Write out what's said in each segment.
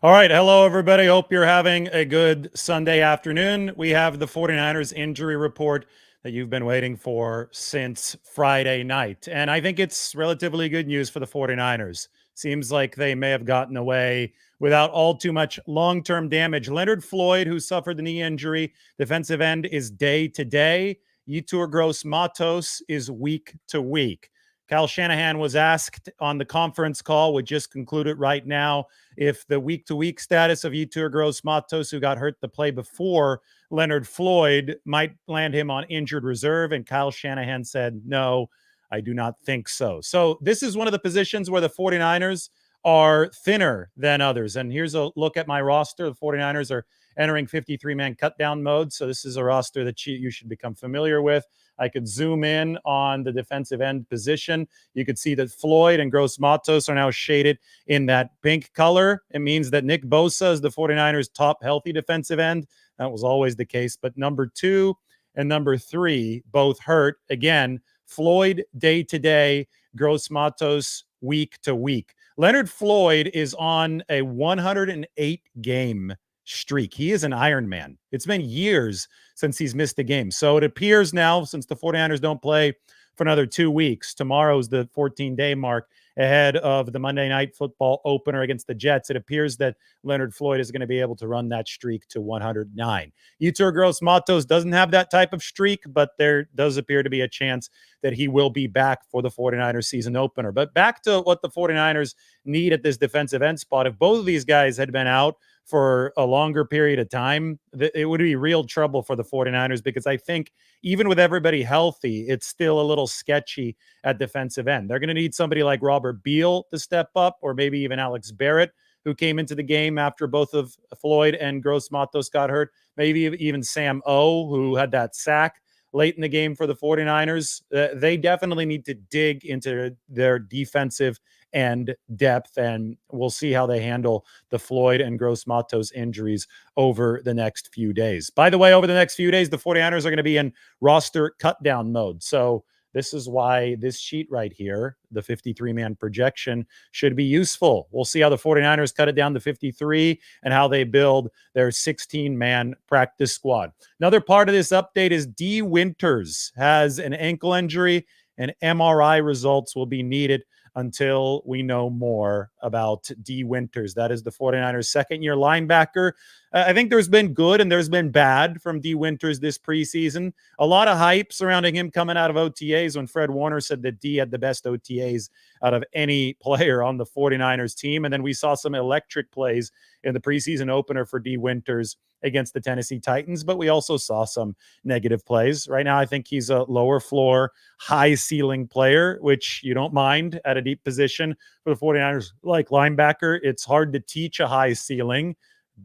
All right. Hello, everybody. Hope you're having a good Sunday afternoon. We have the 49ers injury report that you've been waiting for since Friday night. And I think it's relatively good news for the 49ers. Seems like they may have gotten away without all too much long term damage. Leonard Floyd, who suffered the knee injury, defensive end, is day to day. Yetur Gross-Matos is week to week. Kyle Shanahan was asked on the conference call, we just concluded right now, if the week-to-week status of Yetur Gross-Matos, who got hurt the play before Leonard Floyd, might land him on injured reserve. And Kyle Shanahan said, no, I do not think so. So this is one of the positions where the 49ers are thinner than others. And here's a look at my roster. The 49ers are entering 53-man cut-down mode. So this is a roster that you should become familiar with. I could zoom in on the defensive end position. You could see that Floyd and Gross-Matos are now shaded in that pink color. It means that Nick Bosa is the 49ers' top healthy defensive end. That was always the case. But number 2 and number 3 both hurt. Again, Floyd day to day, Gross-Matos week to week. Leonard Floyd is on a 108 game streak. He is an Iron Man. It's been years since he's missed a game. So it appears now, since the 49ers don't play for another 2 weeks, tomorrow's the 14-day mark ahead of the Monday Night Football opener against the Jets, it appears that Leonard Floyd is going to be able to run that streak to 109. Yetur Gross-Matos doesn't have that type of streak, but there does appear to be a chance that he will be back for the 49ers season opener. But back to what the 49ers need at this defensive end spot. If both of these guys had been out for a longer period of time, it would be real trouble for the 49ers, because I think even with everybody healthy, it's still a little sketchy at defensive end. They're going to need somebody like Robert Beal to step up, or maybe even Alex Barrett, who came into the game after both of Floyd and Gross-Matos got hurt. Maybe even Sam O, who had that sack late in the game for the 49ers. They definitely need to dig into their defensive and depth, and we'll see how they handle the Floyd and Gross-Matos injuries over the next few days. By the way, over the next few days, the 49ers are going to be in roster cut-down mode. So this is why this sheet right here, the 53-man projection, should be useful. We'll see how the 49ers cut it down to 53 and how they build their 16-man practice squad. Another part of this update is D. Winters has an ankle injury, and MRI results will be needed until we know more about D. Winters. That is the 49ers' second-year linebacker. I think there's been good and there's been bad from D. Winters this preseason. A lot of hype surrounding him coming out of OTAs, when Fred Warner said that D had the best OTAs out of any player on the 49ers team. And then we saw some electric plays in the preseason opener for D. Winters against the Tennessee Titans, but we also saw some negative plays. Right now, I think he's a lower floor, high ceiling player, which you don't mind at a deep position for the 49ers. Like linebacker, it's hard to teach a high ceiling.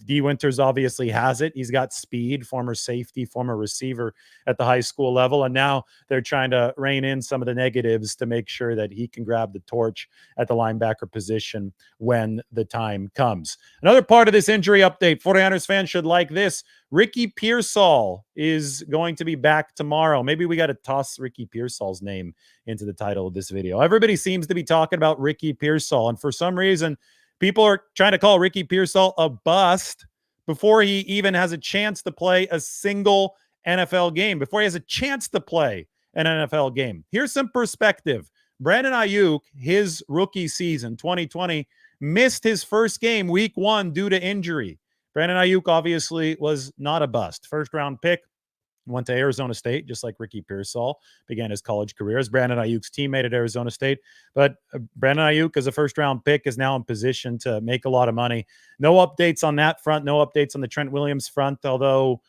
D. Winters obviously has it. He's got speed, former safety, former receiver at the high school level. And now they're trying to rein in some of the negatives to make sure that he can grab the torch at the linebacker position when the time comes. Another part of this injury update, 49ers fans should like this. Ricky Pearsall is going to be back tomorrow. Maybe we got to toss Ricky Pearsall's name into the title of this video. Everybody seems to be talking about Ricky Pearsall, and for some reason, people are trying to call Ricky Pearsall a bust before he even has a chance to play a single NFL game, before he has a chance to play an NFL game. Here's some perspective. Brandon Ayuk, his rookie season, 2020, missed his first game, week 1, due to injury. Brandon Ayuk obviously was not a bust. First-round pick. Went to Arizona State, just like Ricky Pearsall began his college career as Brandon Ayuk's teammate at Arizona State. But Brandon Ayuk, as a first-round pick, is now in position to make a lot of money. No updates on that front. No updates on the Trent Williams front, although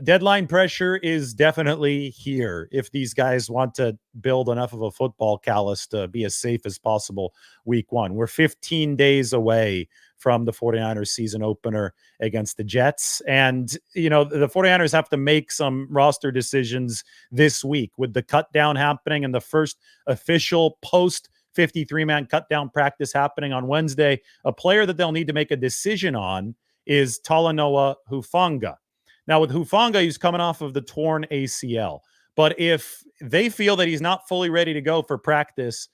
deadline pressure is definitely here if these guys want to build enough of a football callus to be as safe as possible week 1. We're 15 days away from the 49ers season opener against the Jets. And, you know, the 49ers have to make some roster decisions this week with the cut down happening and the first official post 53-man cut down practice happening on Wednesday. A player that they'll need to make a decision on is Talanoa Hufanga. Now, with Hufanga, he's coming off of the torn ACL. But if they feel that he's not fully ready to go for practice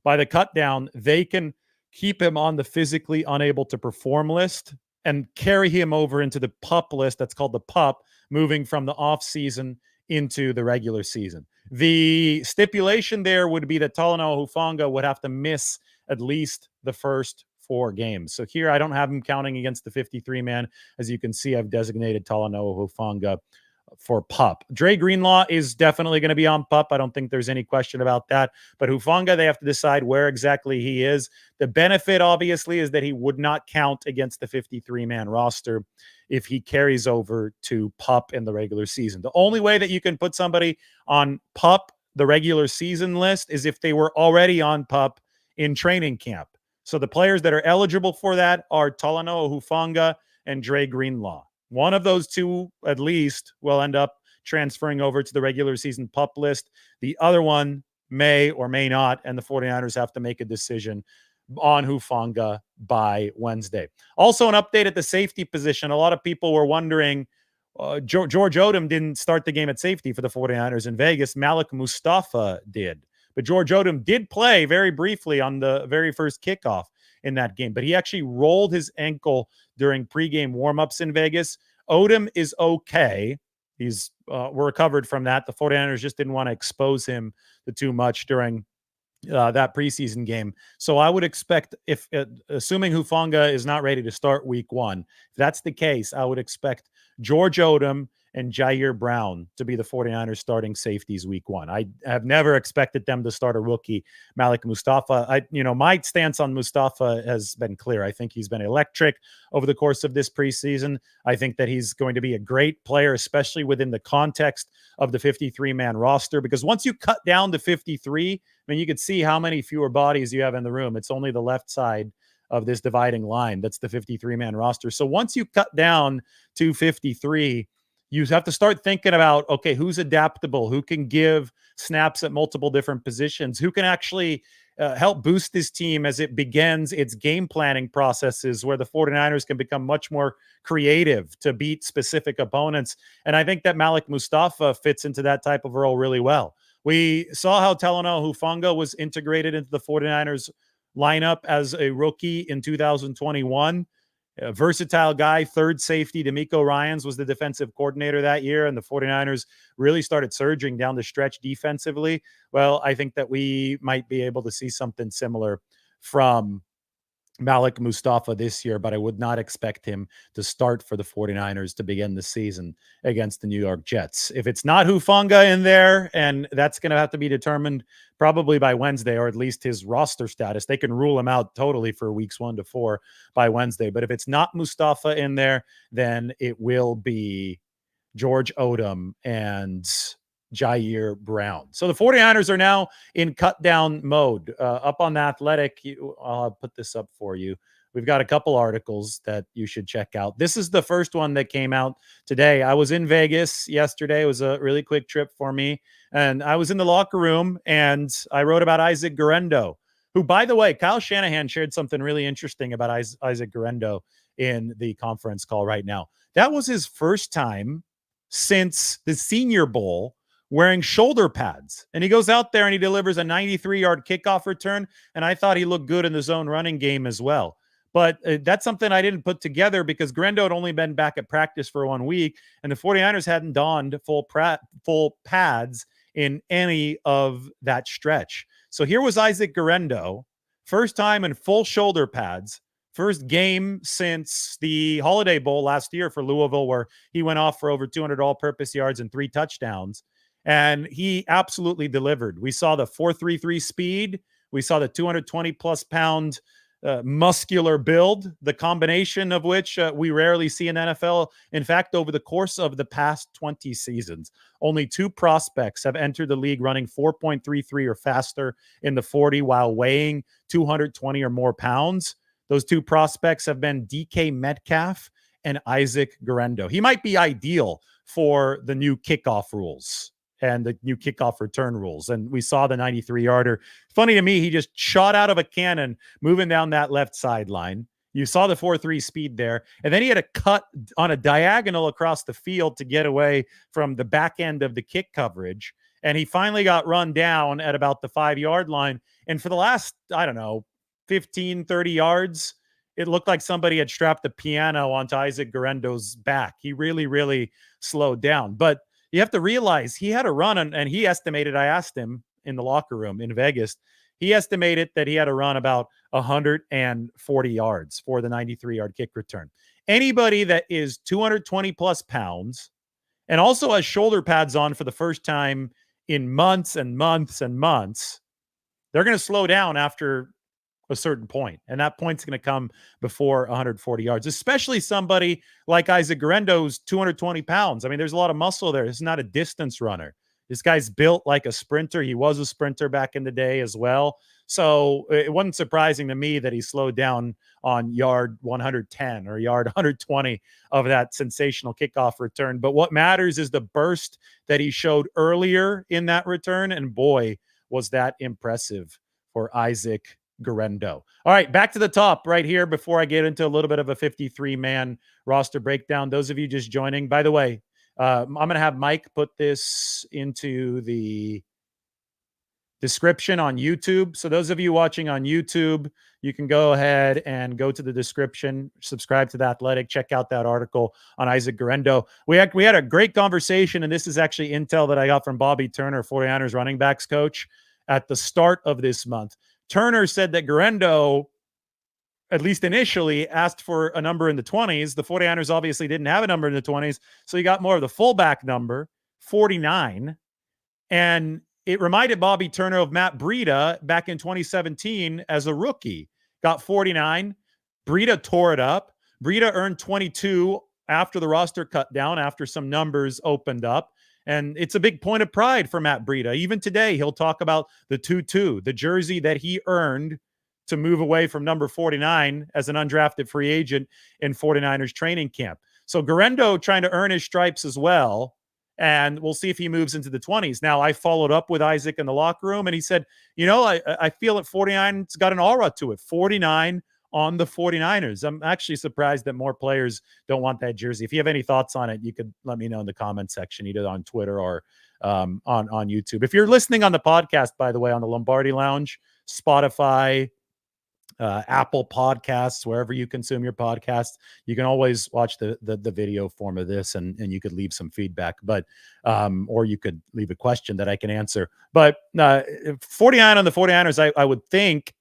by the cut down, they can keep him on the physically unable to perform list and carry him over into the pup list that's called the pup, moving from the off season into the regular season. The stipulation there would be that Talanoa Hufanga would have to miss at least the first 4 games. So here I don't have him counting against the 53 man. As you can see, I've designated Talanoa Hufanga for pup. Dre Greenlaw is definitely going to be on pup. I don't think there's any question about that. But Hufanga, they have to decide where exactly he is. The benefit, obviously, is that he would not count against the 53-man roster if he carries over to pup in the regular season. The only way that you can put somebody on pup, the regular season list, is if they were already on pup in training camp. So the players that are eligible for that are Talanoa Hufanga and Dre Greenlaw. One of those two, at least, will end up transferring over to the regular season pup list. The other one may or may not, and the 49ers have to make a decision on Hufanga by Wednesday. Also, an update at the safety position. A lot of people were wondering, George Odom didn't start the game at safety for the 49ers in Vegas. Malik Mustafa did. But George Odom did play very briefly on the very first kickoff in that game, but he actually rolled his ankle during pregame warmups in Vegas. Odom is okay. He's recovered from that. The 49ers just didn't want to expose him to too much during that preseason game. So I would expect, if assuming Hufanga is not ready to start week 1, if that's the case, I would expect George Odom and Jair Brown to be the 49ers starting safeties week 1. I have never expected them to start a rookie, Malik Mustafa. My stance on Mustafa has been clear. I think he's been electric over the course of this preseason. I think that he's going to be a great player, especially within the context of the 53-man roster, because once you cut down to 53, I mean, you could see how many fewer bodies you have in the room. It's only the left side of this dividing line. That's the 53-man roster. So once you cut down to 53, you have to start thinking about, okay, who's adaptable, who can give snaps at multiple different positions, who can actually help boost this team as it begins its game planning processes, where the 49ers can become much more creative to beat specific opponents. And I think that Malik Mustafa fits into that type of role really well. We saw how Talanoa Hufanga was integrated into the 49ers lineup as a rookie in 2021. A versatile guy, third safety. D'Amico Ryans was the defensive coordinator that year, and the 49ers really started surging down the stretch defensively. Well, I think that we might be able to see something similar from Malik Mustafa this year, but I would not expect him to start for the 49ers to begin the season against the New York Jets. If it's not Hufanga in there, and that's going to have to be determined probably by Wednesday, or at least his roster status, they can rule him out totally for weeks 1 to 4 by Wednesday. But if it's not Mustafa in there, then it will be George Odom and Jair Brown. So the 49ers are now in cut down mode. Up on The Athletic, I'll put this up for you. We've got a couple articles that you should check out. This is the first one that came out today. I was in Vegas yesterday. It was a really quick trip for me. And I was in the locker room and I wrote about Isaac Guerendo, who, by the way, Kyle Shanahan shared something really interesting about Isaac Guerendo in the conference call right now. That was his first time since the Senior Bowl wearing shoulder pads. And he goes out there and he delivers a 93-yard kickoff return. And I thought he looked good in the zone running game as well. But that's something I didn't put together because Guerendo had only been back at practice for 1 week, and the 49ers hadn't donned full pads in any of that stretch. So here was Isaac Guerendo, first time in full shoulder pads, first game since the Holiday Bowl last year for Louisville, where he went off for over 200 all-purpose yards and 3 touchdowns. And he absolutely delivered. We saw the 4.33 speed. We saw the 220-plus pound muscular build, the combination of which we rarely see in NFL. In fact, over the course of the past 20 seasons, only 2 prospects have entered the league running 4.33 or faster in the 40 while weighing 220 or more pounds. Those 2 prospects have been DK Metcalf and Isaac Guerendo. He might be ideal for the new kickoff rules and the new kickoff return rules. And we saw the 93-yarder. Funny to me, he just shot out of a cannon moving down that left sideline. You saw the 4.3 speed there. And then he had a cut on a diagonal across the field to get away from the back end of the kick coverage. And he finally got run down at about the 5-yard line. And for the last, 15, 30 yards, it looked like somebody had strapped a piano onto Isaac Guerendo's back. He really, really slowed down. But you have to realize he had a run, and he estimated, I asked him in the locker room in Vegas, he estimated that he had a run about 140 yards for the 93-yard kick return. Anybody that is 220 plus pounds and also has shoulder pads on for the first time in months and months and months, they're going to slow down after a certain point, and that point's going to come before 140 yards, especially somebody like Isaac Guerendo, who's 220 pounds. I mean, there's a lot of muscle there. This is not a distance runner. This guy's built like a sprinter. He was a sprinter back in the day as well. So it wasn't surprising to me that he slowed down on yard 110 or yard 120 of that sensational kickoff return. But what matters is the burst that he showed earlier in that return. And boy, was that impressive for Isaac Guerendo. All right, back to the top right here before I get into a little bit of a 53-man roster breakdown. Those of you just joining, by the way, I'm going to have Mike put this into the description on YouTube. So those of you watching on YouTube, you can go ahead and go to the description, subscribe to The Athletic, check out that article on Isaac Guerendo. We had a great conversation, and this is actually intel that I got from Bobby Turner, 49ers running backs coach, at the start of this month. Turner said that Guerendo, at least initially, asked for a number in the 20s. The 49ers obviously didn't have a number in the 20s, so he got more of the fullback number, 49. And it reminded Bobby Turner of Matt Breida back in 2017 as a rookie. Got 49. Breida tore it up. Breida earned 22 after the roster cut down, after some numbers opened up. And it's a big point of pride for Matt Breida. Even today, he'll talk about the 2-2, the jersey that he earned to move away from number 49 as an undrafted free agent in 49ers training camp. So Guerendo trying to earn his stripes as well. And we'll see if he moves into the 20s. Now, I followed up with Isaac in the locker room, and he said, I feel that 49's got an aura to it. 49 on the 49ers. I'm actually surprised that more players don't want that jersey. If you have any thoughts on it, you could let me know in the comment section, either on Twitter or on YouTube. If you're listening on the podcast, by the way, on the Lombardi Lounge, Spotify, Apple Podcasts, wherever you consume your podcasts, you can always watch the video form of this, and you could leave some feedback, but or you could leave a question that I can answer. But 49 on the 49ers, I would think,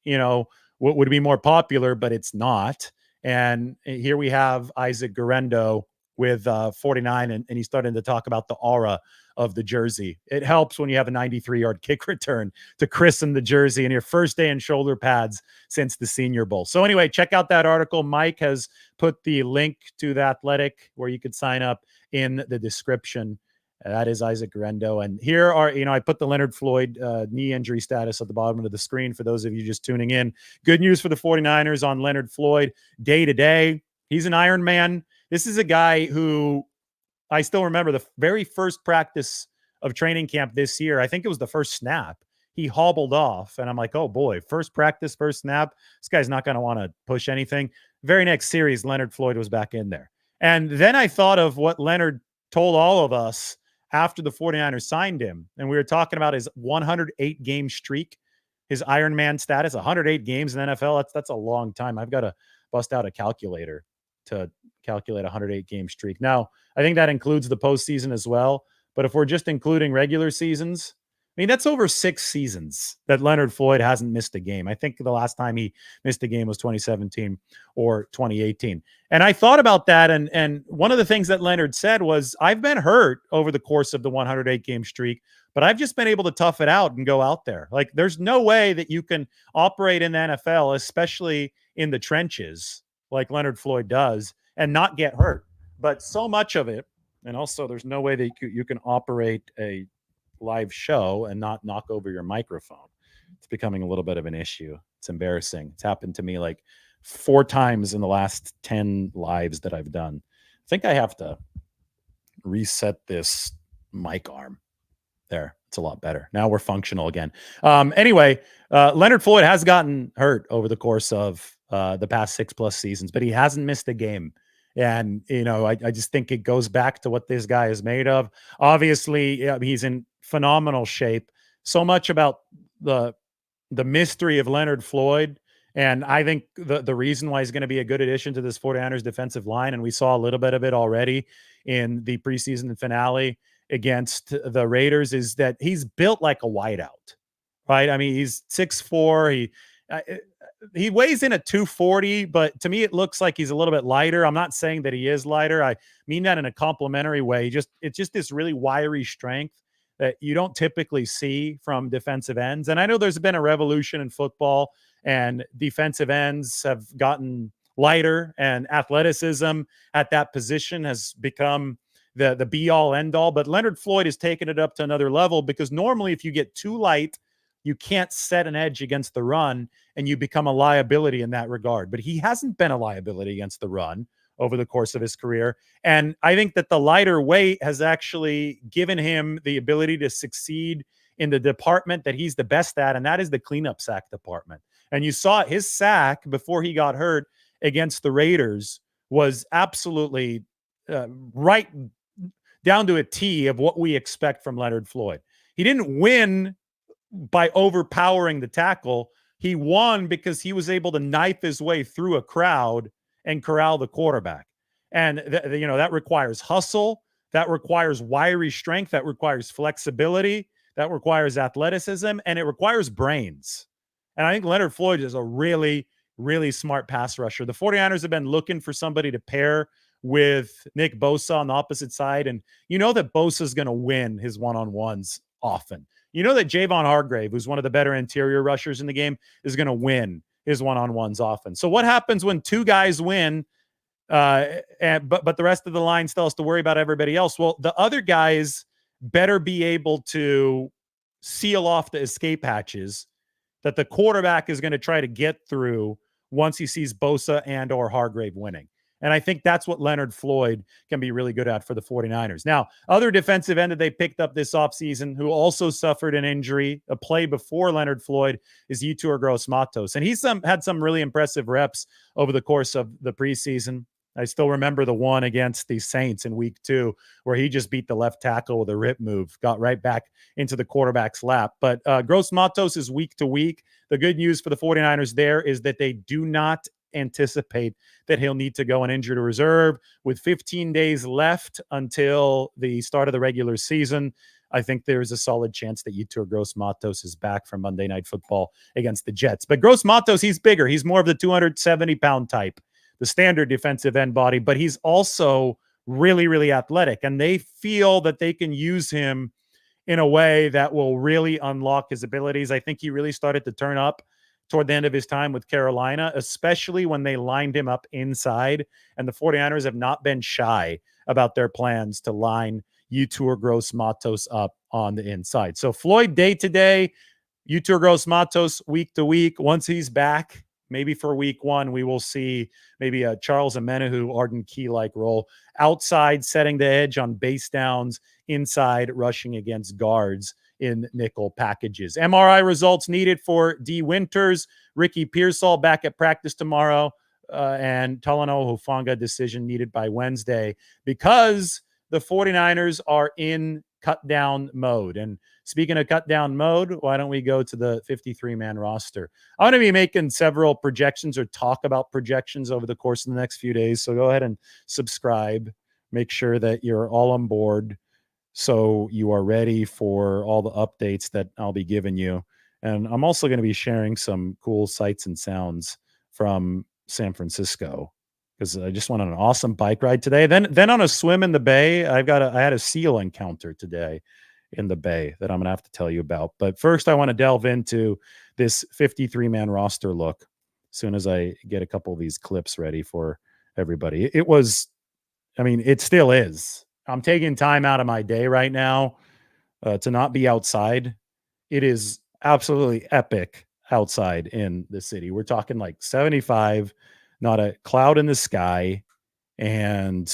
what would be more popular, but it's not. And here we have Isaac Guerendo with 49, and he's starting to talk about the aura of the jersey. It helps when you have a 93-yard kick return to christen the jersey in your first day in shoulder pads since the Senior Bowl. So anyway, check out that article. Mike has put the link to The Athletic where you could sign up in the description. That is Isaac Guerendo. And here are, I put the Leonard Floyd knee injury status at the bottom of the screen for those of you just tuning in. Good news for the 49ers on Leonard Floyd day to day. He's an Iron Man. This is a guy who I still remember the very first practice of training camp this year. I think it was the first snap. He hobbled off, and I'm like, oh boy, first practice, first snap. This guy's not going to want to push anything. Very next series, Leonard Floyd was back in there. And then I thought of what Leonard told all of us after the 49ers signed him. And we were talking about his 108 game streak, his Iron Man status, 108 games in the NFL. That's a long time. I've got to bust out a calculator to calculate a 108 game streak. Now, I think that includes the postseason as well. But if we're just including regular seasons, I mean, that's over 6 seasons that Leonard Floyd hasn't missed a game. I think the last time he missed a game was 2017 or 2018. And I thought about that. And one of the things that Leonard said was, I've been hurt over the course of the 108 game streak, but I've just been able to tough it out and go out there. Like, there's no way that you can operate in the NFL, especially in the trenches, like Leonard Floyd does, and not get hurt. But so much of it, and also there's no way that you can operate a live show and not knock over your microphone. It's becoming a little bit of an issue. It's embarrassing. It's happened to me like 4 times in the last 10 lives that I've done. I think I have to reset this mic arm. There, it's a lot better. Now we're functional again. Anyway, Leonard Floyd has gotten hurt over the course of the past 6+ seasons, but he hasn't missed a game. And, I just think it goes back to what this guy is made of. Obviously, he's in phenomenal shape. So much about the mystery of Leonard Floyd And I think the reason why he's going to be a good addition to this 49ers defensive line, and we saw a little bit of it already in the preseason finale against the Raiders, is that he's built like a wideout, right? I mean, he's 6'4". Uh, he weighs in at 240, but to me, it looks like he's a little bit lighter. I'm not saying that he is lighter. I mean that in a complimentary way. It's just this really wiry strength that you don't typically see from defensive ends. And I know there's been a revolution in football, and defensive ends have gotten lighter, and athleticism at that position has become the be all end all. But Leonard Floyd has taken it up to another level, because normally if you get too light, you can't set an edge against the run, and you become a liability in that regard. But he hasn't been a liability against the run over the course of his career. And I think that the lighter weight has actually given him the ability to succeed in the department that he's the best at, and that is the cleanup sack department. And you saw his sack before he got hurt against the Raiders was absolutely right down to a T of what we expect from Leonard Floyd. He didn't win by overpowering the tackle. He won because he was able to knife his way through a crowd and corral the quarterback. And that requires hustle, that requires wiry strength, that requires flexibility, that requires athleticism, and it requires brains. And I think Leonard Floyd is a really, really smart pass rusher. The 49ers have been looking for somebody to pair with Nick Bosa on the opposite side. And you know that Bosa is going to win his one-on-ones often. You know that Javon Hargrave, who's one of the better interior rushers in the game, is going to win his one-on-ones often. So what happens when two guys win, but the rest of the line still has to worry about everybody else? Well, the other guys better be able to seal off the escape hatches that the quarterback is going to try to get through once he sees Bosa and or Hargrave winning. And I think that's what Leonard Floyd can be really good at for the 49ers. Now, other defensive end that they picked up this offseason who also suffered an injury, a play before Leonard Floyd, is Yetur Gross-Matos. And he's had some really impressive reps over the course of the preseason. I still remember the one against the Saints in week 2 where he just beat the left tackle with a rip move, got right back into the quarterback's lap. But Gross-Matos is week to week. The good news for the 49ers there is that they do not anticipate that he'll need to go on injured reserve. With 15 days left until the start of the regular season, I think there is a solid chance that Yetur Gross-Matos is back from Monday Night Football against the Jets. But Gross-Matos, he's bigger. He's more of the 270-pound type, the standard defensive end body, but he's also really, really athletic. And they feel that they can use him in a way that will really unlock his abilities. I think he really started to turn up toward the end of his time with Carolina, especially when they lined him up inside. And the 49ers have not been shy about their plans to line Yetur Gross-Matos up on the inside. So Floyd day to day, Yetur Gross-Matos week to week. Once he's back, maybe for week 1, we will see maybe a Charles Omenihu, Arden Key-like role outside, setting the edge on base downs, inside rushing against guards in nickel packages. MRI results needed for D. Winters, Ricky Pearsall back at practice tomorrow, and Talanoa Hufanga decision needed by Wednesday, because the 49ers are in cut down mode. And speaking of cut down mode, why don't we go to the 53-man roster? I'm going to be making several projections or talk about projections over the course of the next few days. So go ahead and subscribe. Make sure that you're all on board, so you are ready for all the updates that I'll be giving you. And I'm also going to be sharing some cool sights and sounds from San Francisco, because I just went on an awesome bike ride today. Then on a swim in the bay, I had a seal encounter today in the bay that I'm going to have to tell you about. But first, I want to delve into this 53-man roster look as soon as I get a couple of these clips ready for everybody. It still is. I'm taking time out of my day right now to not be outside. It is absolutely epic outside in the city. We're talking like 75, not a cloud in the sky, and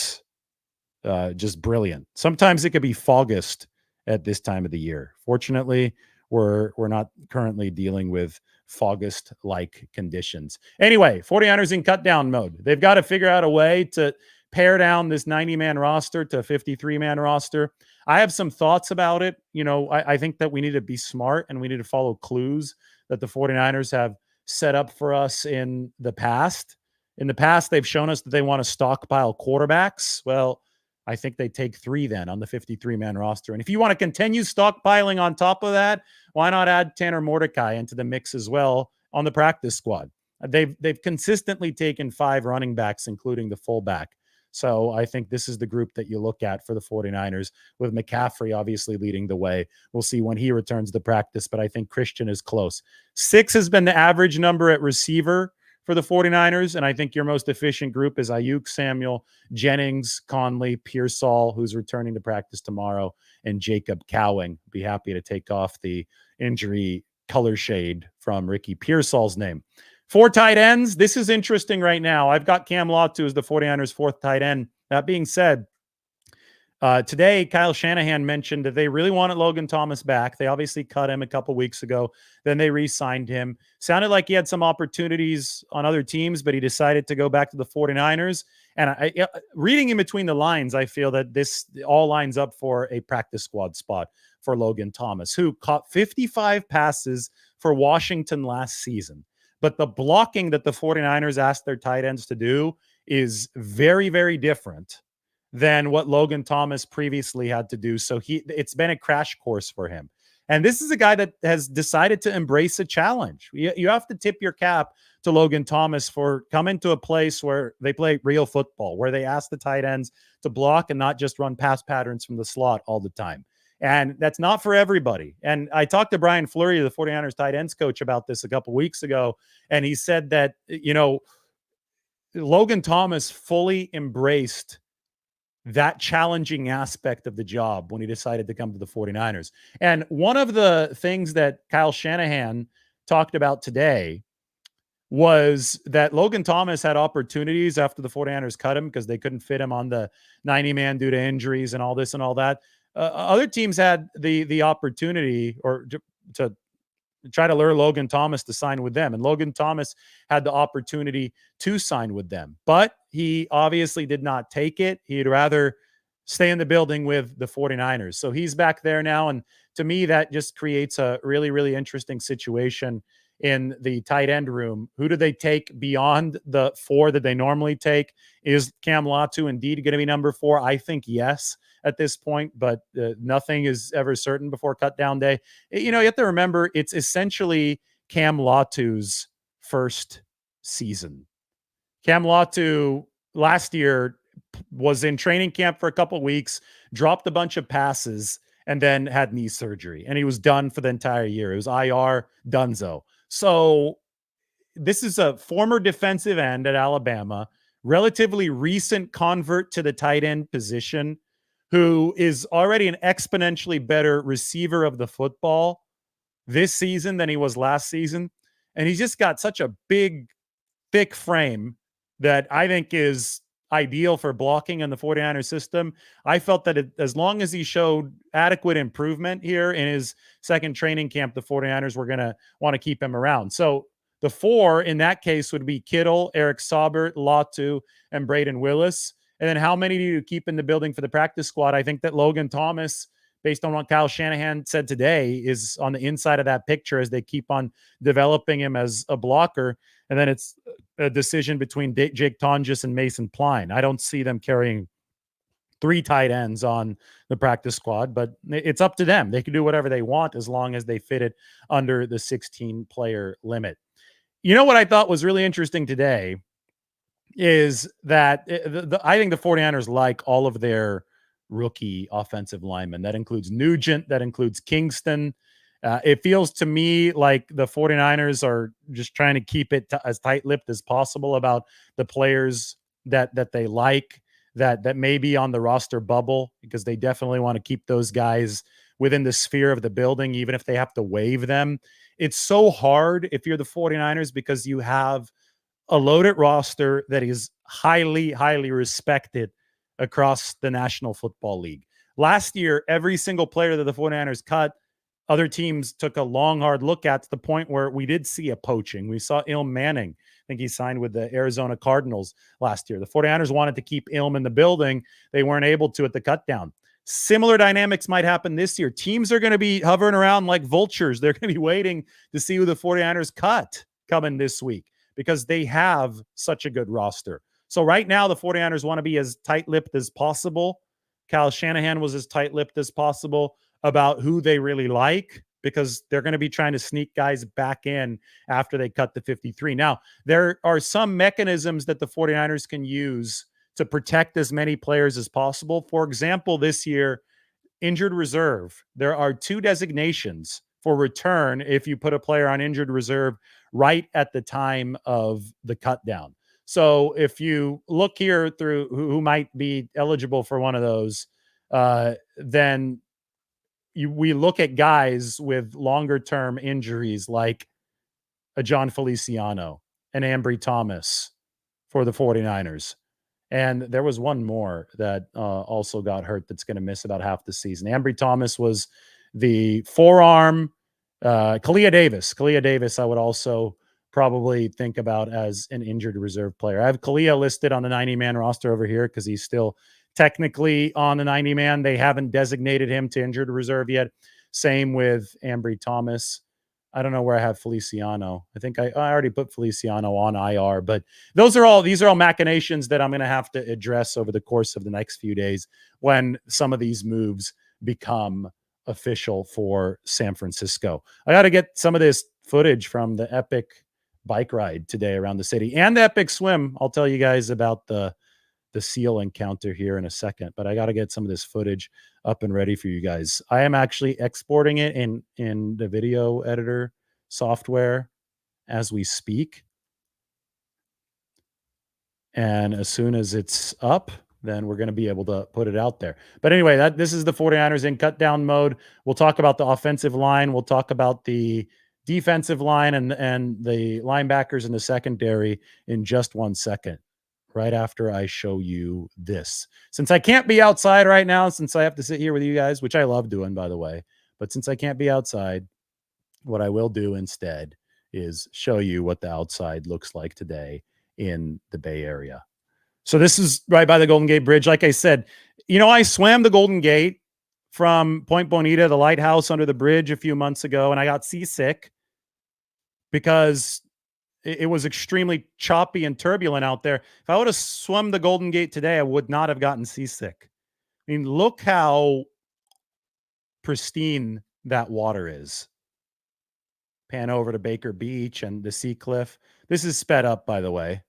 just brilliant. Sometimes it could be foggist at this time of the year. Fortunately, we're not currently dealing with foggist-like conditions. Anyway, 49ers in cut down mode. They've got to figure out a way to pare down this 90-man roster to a 53-man roster. I have some thoughts about it. I think that we need to be smart, and we need to follow clues that the 49ers have set up for us in the past. In the past, they've shown us that they want to stockpile quarterbacks. Well, I think they take 3 then on the 53-man roster. And if you want to continue stockpiling on top of that, why not add Tanner Mordecai into the mix as well on the practice squad? They've consistently taken 5 running backs, including the fullback. So I think this is the group that you look at for the 49ers, with McCaffrey obviously leading the way. We'll see when he returns to practice, but I think Christian is close. 6 has been the average number at receiver for the 49ers, and I think your most efficient group is Ayuk, Samuel, Jennings, Conley, Pearsall, who's returning to practice tomorrow, and Jacob Cowing. Be happy to take off the injury color shade from Ricky Pearsall's name. 4 tight ends. This is interesting right now. I've got Cam Latu as the 49ers' 4th tight end. That being said, today, Kyle Shanahan mentioned that they really wanted Logan Thomas back. They obviously cut him a couple weeks ago. Then they re-signed him. Sounded like he had some opportunities on other teams, but he decided to go back to the 49ers. And reading in between the lines, I feel that this all lines up for a practice squad spot for Logan Thomas, who caught 55 passes for Washington last season. But the blocking that the 49ers asked their tight ends to do is very, very different than what Logan Thomas previously had to do. So it's been a crash course for him. And this is a guy that has decided to embrace a challenge. You have to tip your cap to Logan Thomas for coming to a place where they play real football, where they ask the tight ends to block and not just run pass patterns from the slot all the time. And that's not for everybody. And I talked to Brian Fleury, the 49ers tight ends coach, about this a couple weeks ago. And he said that, Logan Thomas fully embraced that challenging aspect of the job when he decided to come to the 49ers. And one of the things that Kyle Shanahan talked about today was that Logan Thomas had opportunities after the 49ers cut him because they couldn't fit him on the 90-man due to injuries and all this and all that. Other teams had the opportunity to try to lure Logan Thomas to sign with them. And Logan Thomas had the opportunity to sign with them, but he obviously did not take it. He'd rather stay in the building with the 49ers. So he's back there now. And to me, that just creates a really, really interesting situation in the tight end room. Who do they take beyond the 4 that they normally take? Is Cam Latu indeed going to be number 4? I think yes at this point, but nothing is ever certain before cut down day. You have to remember, it's essentially Cam Latu's first season. Cam Latu last year was in training camp for a couple of weeks, dropped a bunch of passes, and then had knee surgery. And he was done for the entire year. It was IR, donezo. So this is a former defensive end at Alabama, relatively recent convert to the tight end position, who is already an exponentially better receiver of the football this season than he was last season. And he's just got such a big, thick frame that I think is ideal for blocking in the 49ers system. I felt that as long as he showed adequate improvement here in his second training camp, the 49ers were going to want to keep him around. So the 4 in that case would be Kittle, Eric Saubert, Latu, and Braden Willis. And then how many do you keep in the building for the practice squad? I think that Logan Thomas, based on what Kyle Shanahan said today, is on the inside of that picture as they keep on developing him as a blocker. And then it's a decision between Jake Tonjes and Mason Pline. I don't see them carrying 3 tight ends on the practice squad, but it's up to them. They can do whatever they want as long as they fit it under the 16-player limit. You know what I thought was really interesting today is that I think the 49ers like all of their rookie offensive linemen. That includes Nugent. That includes Kingston. It feels to me like the 49ers are just trying to keep it as tight-lipped as possible about the players that they like, that may be on the roster bubble, because they definitely want to keep those guys within the sphere of the building, even if they have to waive them. It's so hard if you're the 49ers because you have a loaded roster that is highly, highly respected across the National Football League. Last year, every single player that the 49ers cut, other teams took a long, hard look at, to the point where we did see a poaching. We saw Ilm Manning. I think he signed with the Arizona Cardinals last year. The 49ers wanted to keep Ilm in the building. They weren't able to at the cut down. Similar dynamics might happen this year. Teams are going to be hovering around like vultures. They're going to be waiting to see who the 49ers cut, coming this week because they have such a good roster. So right now, the 49ers want to be as tight-lipped as possible. Kyle Shanahan was as tight-lipped as possible about who they really like because they're going to be trying to sneak guys back in after they cut the 53. Now, there are some mechanisms that the 49ers can use to protect as many players as possible. For example, this year, injured reserve, there are 2 designations for return if you put a player on injured reserve right at the time of the cut down. So if you look here through who might be eligible for one of those, then we look at guys with longer term injuries like a John Feliciano, an Ambry Thomas for the 49ers. And there was one more that also got hurt that's going to miss about half the season. Ambry Thomas was the forearm. Kalia Davis, I would also probably think about as an injured reserve player. I have Kalia listed on the 90-man roster over here because he's still technically on the 90-man. They haven't designated him to injured reserve yet. Same with Ambry Thomas. I don't know where I have Feliciano. I think I already put Feliciano on IR, but these are all machinations that I'm going to have to address over the course of the next few days when some of these moves become official for San Francisco. I got to get some of this footage from the epic bike ride today around the city and the epic swim. I'll tell you guys about the seal encounter here in a second, but I got to get some of this footage up and ready for you guys. I am actually exporting it in the video editor software as we speak. And as soon as it's up, then we're going to be able to put it out there. But anyway, this is the 49ers in cut down mode. We'll talk about the offensive line. We'll talk about the defensive line and the linebackers in the secondary in just 1 second, right after I show you this. Since I can't be outside right now, since I have to sit here with you guys, which I love doing, by the way, but since I can't be outside, what I will do instead is show you what the outside looks like today in the Bay Area. So this is right by the Golden Gate Bridge. Like I said, I swam the Golden Gate from Point Bonita, the lighthouse under the bridge a few months ago, and I got seasick because it was extremely choppy and turbulent out there. If I would have swum the Golden Gate today, I would not have gotten seasick. I mean, look how pristine that water is. Pan over to Baker Beach and the Sea Cliff. This is sped up, by the way.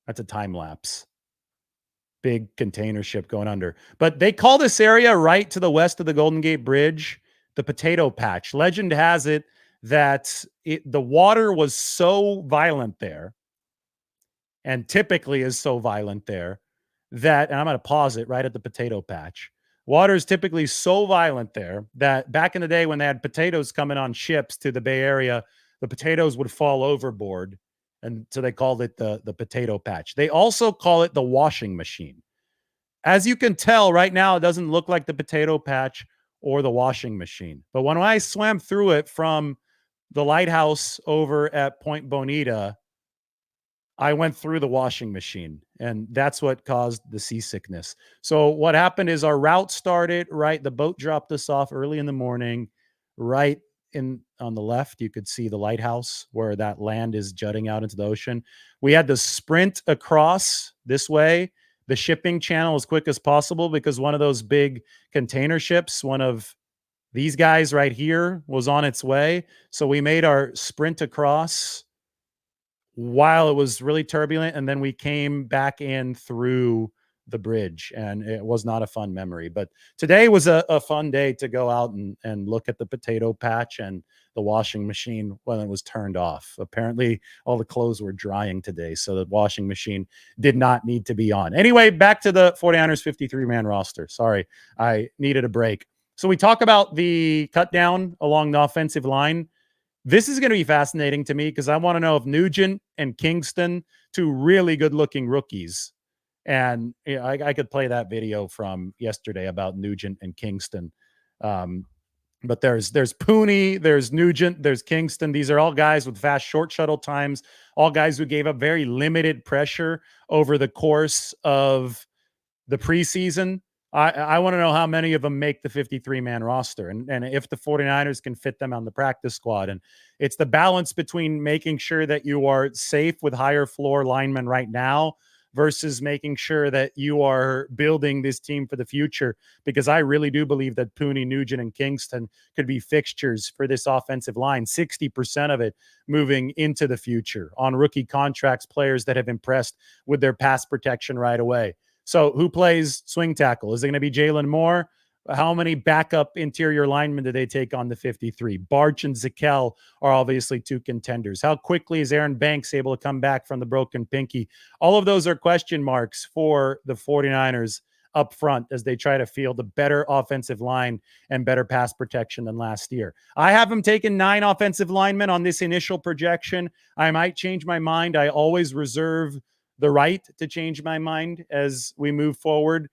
That's a time lapse. Big container ship going under. But they call this area right to the west of the Golden Gate Bridge the Potato Patch. Legend has it that the water was so violent there, and typically is so violent there, that, and I'm going to pause it right at the Potato Patch. Water is typically so violent there that back in the day when they had potatoes coming on ships to the Bay Area, the potatoes would fall overboard. And so they called it the Potato Patch. They also call it the washing machine. As you can tell right now, it doesn't look like the Potato Patch or the washing machine. But when I swam through it from the lighthouse over at Point Bonita, I went through the washing machine, and that's what caused the seasickness. So what happened is our route started, right? The boat dropped us off early in the morning, right on the left. You could see the lighthouse where that land is jutting out into the ocean. We had to sprint across this way, the shipping channel, as quick as possible, because one of those big container ships, one of these guys right here, was on its way. So we made our sprint across while it was really turbulent, and then we came back in through the bridge, and it was not a fun memory. But today was a fun day to go out and look at the Potato Patch and the washing machine when it was turned off. Apparently all the clothes were drying today, so the washing machine did not need to be on. Anyway, back to the 49ers 53-man roster. Sorry, I needed a break. So we talk about the cut down along the offensive line. This is going to be fascinating to me because I want to know if Nugent and Kingston, 2 really good-looking rookies, and I could play that video from yesterday about Nugent and Kingston. But there's Pooney, there's Nugent, there's Kingston. These are all guys with fast short shuttle times, all guys who gave up very limited pressure over the course of the preseason. I want to know how many of them make the 53-man roster and if the 49ers can fit them on the practice squad. And it's the balance between making sure that you are safe with higher floor linemen right now versus making sure that you are building this team for the future. Because I really do believe that Pooney, Nugent, and Kingston could be fixtures for this offensive line, 60% of it moving into the future on rookie contracts, players that have impressed with their pass protection right away. So who plays swing tackle? Is it going to be Jalen Moore? How many backup interior linemen do they take on the 53? Barch and Zakel are obviously two contenders. How quickly is Aaron Banks able to come back from the broken pinky? All of those are question marks for the 49ers up front as they try to field a better offensive line and better pass protection than last year. I have them taking 9 offensive linemen on this initial projection. I might change my mind. I always reserve the right to change my mind as we move forward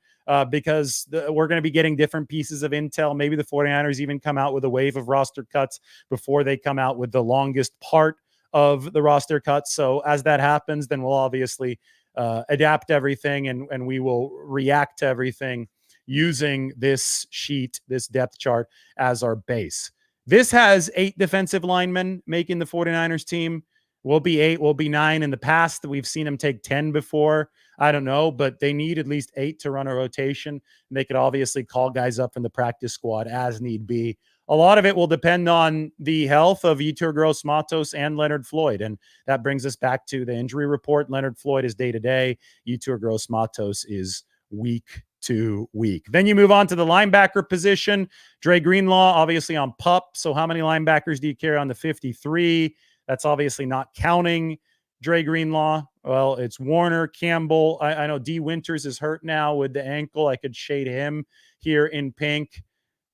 because we're going to be getting different pieces of intel. Maybe the 49ers even come out with a wave of roster cuts before they come out with the longest part of the roster cuts. So as that happens, then we'll obviously adapt everything and we will react to everything using this sheet, this depth chart as our base. This has 8 defensive linemen making the 49ers team. Will be 8, will be 9. In the past, we've seen them take 10 before. I don't know, but they need at least 8 to run a rotation. And they could obviously call guys up in the practice squad as need be. A lot of it will depend on the health of Yetur, Gross-Matos, and Leonard Floyd. And that brings us back to the injury report. Leonard Floyd is day-to-day. Yetur, Gross-Matos is week to week. Then you move on to the linebacker position. Dre Greenlaw, obviously on PUP. So how many linebackers do you carry on the 53? That's obviously not counting Dre Greenlaw. Well, it's Warner, Campbell. I know D. Winters is hurt now with the ankle. I could shade him here in pink.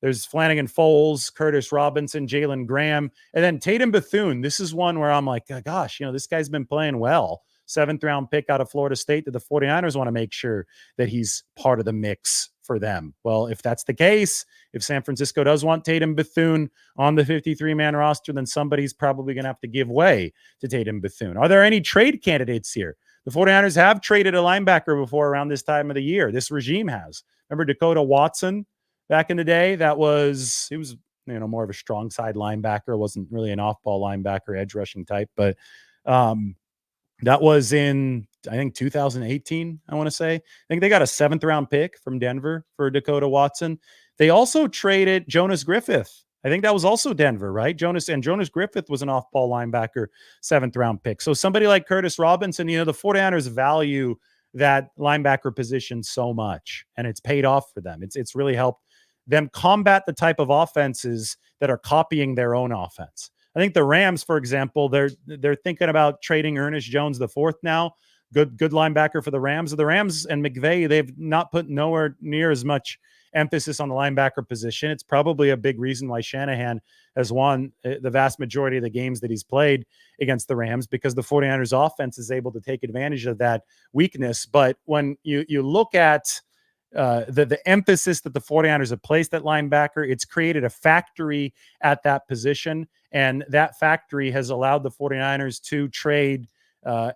There's Flanagan Foles, Curtis Robinson, Jalen Graham, and then Tatum Bethune. This is one where I'm like, gosh, this guy's been playing well. 7th round pick out of Florida State that the 49ers want to make sure that he's part of the mix for them. Well, if that's the case, if San Francisco does want Tatum Bethune on the 53-man roster, then somebody's probably going to have to give way to Tatum Bethune. Are there any trade candidates here? The 49ers have traded a linebacker before around this time of the year. This regime has. Remember Dakota Watson back in the day? He was more of a strong side linebacker. Wasn't really an off-ball linebacker, edge rushing type, but that was in, I think, 2018, I want to say. I think they got a 7th round pick from Denver for Dakota Watson. They also traded Jonas Griffith. I think that was also Denver, right? Jonas Griffith was an off-ball linebacker, 7th round pick. So somebody like Curtis Robinson, the 49ers value that linebacker position so much, and it's paid off for them. It's really helped them combat the type of offenses that are copying their own offense. I think the Rams, for example, they're thinking about trading Ernest Jones the fourth now. Good linebacker for the Rams. The Rams and McVay, they've not put nowhere near as much emphasis on the linebacker position. It's probably a big reason why Shanahan has won the vast majority of the games that he's played against the Rams, because the 49ers offense is able to take advantage of that weakness. But when you look at the emphasis that the 49ers have placed at linebacker, it's created a factory at that position. And that factory has allowed the 49ers to trade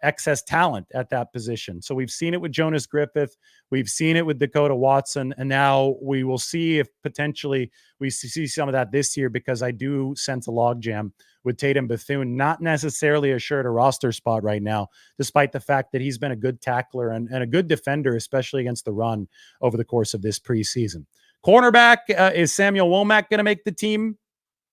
excess talent at that position. So we've seen it with Jonas Griffith. We've seen it with Dakota Watson. And now we will see if potentially we see some of that this year, because I do sense a logjam with Tatum Bethune, not necessarily assured a roster spot right now, despite the fact that he's been a good tackler and a good defender, especially against the run over the course of this preseason. Cornerback, is Samuel Womack going to make the team?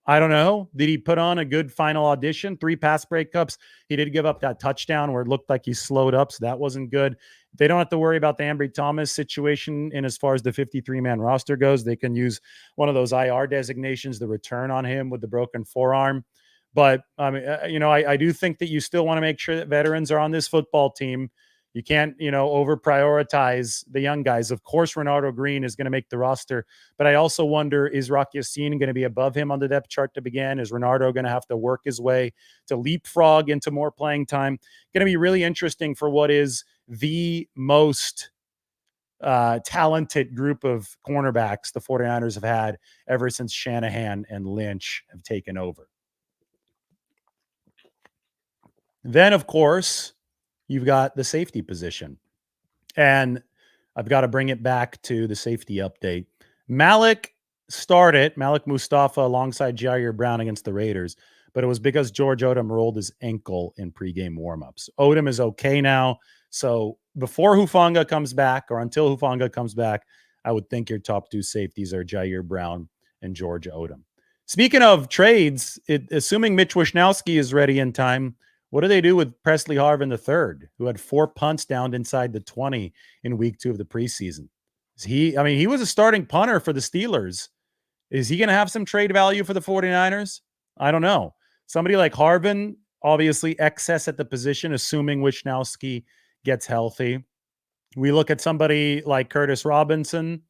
I don't know. Did he put on a good final audition? 3 pass breakups. He did give up that touchdown where it looked like he slowed up, so that wasn't good. They don't have to worry about the Ambry Thomas situation in as far as the 53-man roster goes. They can use one of those IR designations, the return on him with the broken forearm. But I mean, I do think that you still want to make sure that veterans are on this football team. You can't, over prioritize the young guys. Of course, Renardo Green is going to make the roster, but I also wonder, is Rock Yassin going to be above him on the depth chart to begin? Is Renardo going to have to work his way to leapfrog into more playing time? Going to be really interesting for what is the most talented group of cornerbacks the 49ers have had ever since Shanahan and Lynch have taken over. Then, of course, you've got the safety position. And I've got to bring it back to the safety update. Malik Mustafa alongside Jair Brown against the Raiders, but it was because George Odom rolled his ankle in pregame warmups. Odom is okay now. So before Hufanga comes back, or until Hufanga comes back, I would think your top two safeties are Jair Brown and George Odom. Speaking of trades, assuming Mitch Wishnowsky is ready in time, what do they do with Presley Harvin III, who had 4 punts down inside the 20 in week 2 of the preseason? He was a starting punter for the Steelers. Is he going to have some trade value for the 49ers? I don't know. Somebody like Harvin, obviously excess at the position, assuming Wishnowsky gets healthy. We look at somebody like Curtis Robinson,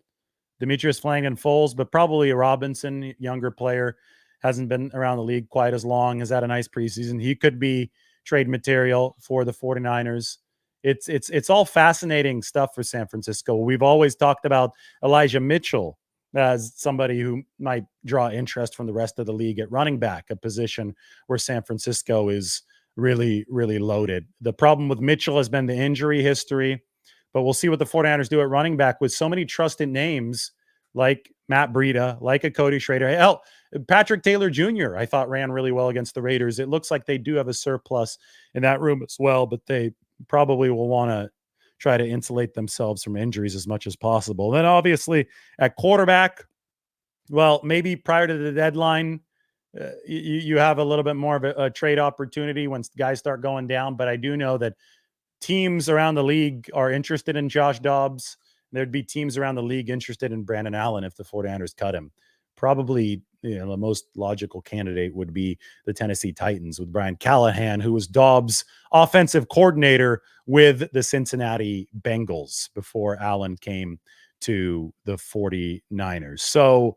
Demetrius Flangen-Foles, but probably a Robinson, younger player, hasn't been around the league quite as long, has had a nice preseason. He could be trade material for the 49ers. It's all fascinating stuff for San Francisco. We've always talked about Elijah Mitchell as somebody who might draw interest from the rest of the league at running back, a position where San Francisco is really, really loaded. The problem with Mitchell has been the injury history, but we'll see what the 49ers do at running back with so many trusted names like Matt Breida, like a Cody Schrader. Hell, Patrick Taylor Jr., I thought ran really well against the Raiders. It looks like they do have a surplus in that room as well, but they probably will want to try to insulate themselves from injuries as much as possible. Then obviously at quarterback, well, maybe prior to the deadline, you have a little bit more of a trade opportunity when guys start going down. But I do know that teams around the league are interested in Josh Dobbs. There'd be teams around the league interested in Brandon Allen if the 49ers cut him. Probably, the most logical candidate would be the Tennessee Titans with Brian Callahan, who was Dobbs' offensive coordinator with the Cincinnati Bengals before Allen came to the 49ers. So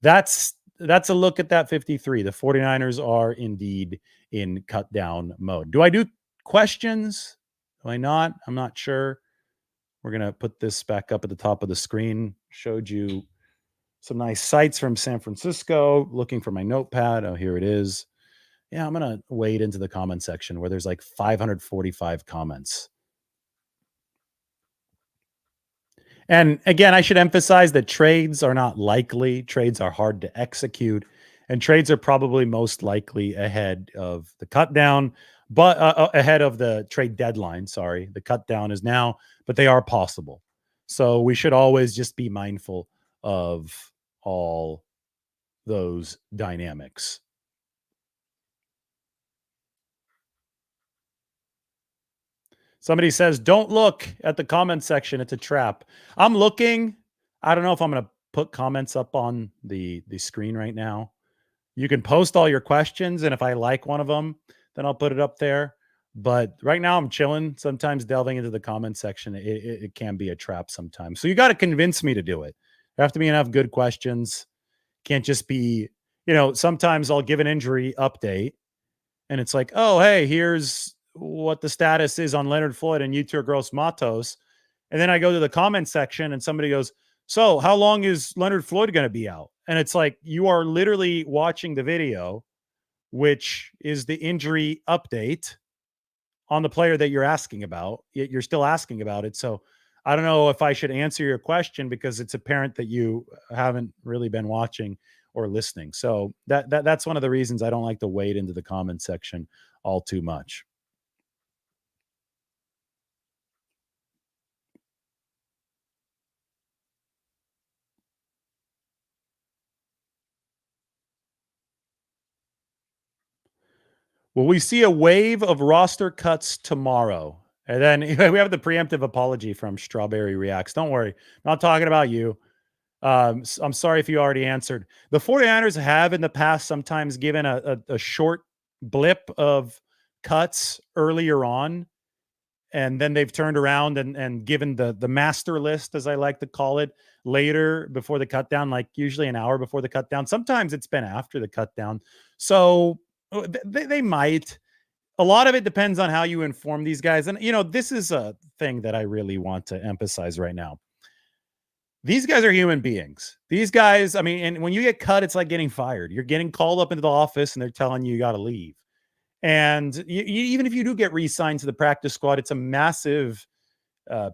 that's a look at that 53. The 49ers are indeed in cut down mode. Do I do questions? Do I not? I'm not sure. We're going to put this back up at the top of the screen. Showed you some nice sights from San Francisco. Looking for my notepad. Oh, here it is. Yeah, I'm going to wade into the comment section where there's like 545 comments. And again, I should emphasize that trades are not likely. Trades are hard to execute. And trades are probably most likely ahead of the cut down, but ahead of the trade deadline. Sorry, the cut down is now, but they are possible. So we should always just be mindful of all those dynamics. Somebody says, don't look at the comment section. It's a trap. I'm looking. I don't know if I'm going to put comments up on the screen right now. You can post all your questions, and if I like one of them, then I'll put it up there. But right now I'm chilling. Sometimes delving into the comment section, it can be a trap sometimes. So you got to convince me to do it. There have to be enough good questions. Can't just be, sometimes I'll give an injury update and it's like, oh, hey, here's what the status is on Leonard Floyd and Yetur Gross-Matos. And then I go to the comment section and somebody goes, so how long is Leonard Floyd going to be out? And it's like, you are literally watching the video, which is the injury update on the player that you're asking about. Yet you're still asking about it. So I don't know if I should answer your question because it's apparent that you haven't really been watching or listening. So that's one of the reasons I don't like to wade into the comment section all too much. Will we see a wave of roster cuts tomorrow? And then we have the preemptive apology from Strawberry Reacts. Don't worry. I'm not talking about you. I'm sorry if you already answered. The 49ers have in the past sometimes given a short blip of cuts earlier on, and then they've turned around and given the master list, as I like to call it, later before the cut down, like usually an hour before the cut down. Sometimes it's been after the cut down. So they might. A lot of it depends on how you inform these guys. And, this is a thing that I really want to emphasize right now. These guys are human beings. These guys, and when you get cut, it's like getting fired. You're getting called up into the office and they're telling you got to leave. And even if you do get re-signed to the practice squad, it's a massive